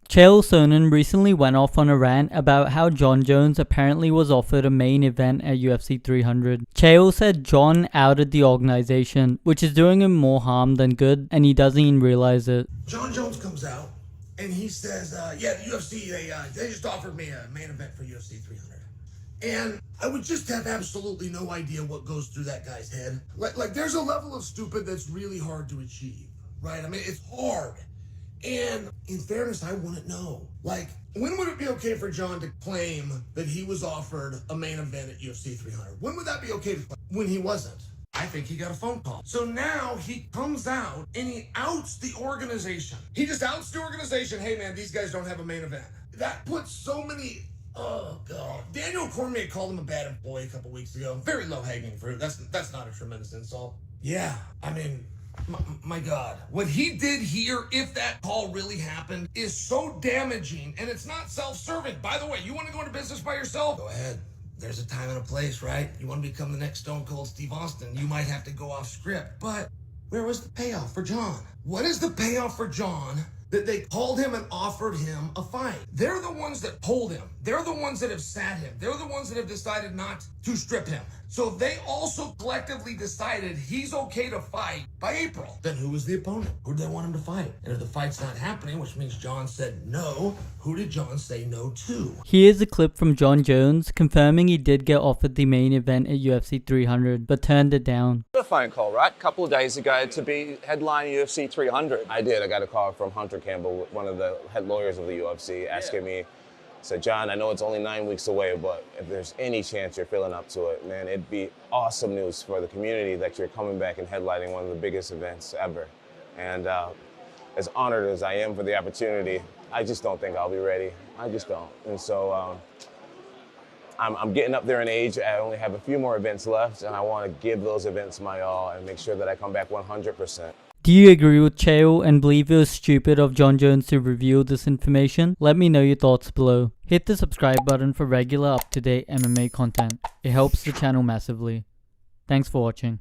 Chael Sonnen recently went off on a rant about how Jon Jones apparently was offered a main event at UFC 300. Chael said Jon outed the organization, which is doing him more harm than good, and he doesn't even realize it. Jon Jones comes out and he says, yeah, the UFC, they just offered me a main event for UFC 300. And I would just have absolutely no idea what goes through that guy's head. Like there's a level of stupid that's really hard to achieve, right? I mean, it's hard. And in fairness, I wouldn't know. Like, when would it be okay for Jon to claim that he was offered a main event at UFC 300? When would that be okay to claim? When he wasn't. I think he got a phone call. So now he comes out and he outs the organization. He just outs the organization. Hey man, these guys don't have a main event. That puts so many, oh God. Daniel Cormier called him a bad employee a couple weeks ago. Very low hanging fruit. That's not a tremendous insult. Yeah, I mean, my God, what he did here, if that call really happened, is so damaging, and it's not self-serving. By the way, you want to go into business by yourself? Go ahead. There's a time and a place, right? You want to become the next Stone Cold Steve Austin, you might have to go off script. But where was the payoff for Jon? What is the payoff for Jon that they called him and offered him a fight? They're the ones that told him. They're the ones that have sat him. They're the ones that have decided not to strip him. So they also collectively decided he's okay to fight by April. Then who was the opponent? Who did they want him to fight? And if the fight's not happening, which means Jon said no, who did Jon say no to? Here's a clip from Jon Jones confirming he did get offered the main event at UFC 300, but turned it down. A phone call, right? A couple of days ago to be headline UFC 300. I did. I got a call from Hunter Campbell, one of the head lawyers of the UFC, asking me, said, Jon, I know it's only 9 weeks away, but if there's any chance you're feeling up to it, man, it'd be awesome news for the community that you're coming back and headlining one of the biggest events ever. And as honored as I am for the opportunity, I just don't think I'll be ready. I just don't. And so I'm getting up there in age. I only have a few more events left, and I want to give those events my all and make sure that I come back 100%. Do you agree with Chael and believe it was stupid of Jon Jones to reveal this information? Let me know your thoughts below. Hit the subscribe button for regular up-to-date MMA content. It helps the channel massively. Thanks for watching.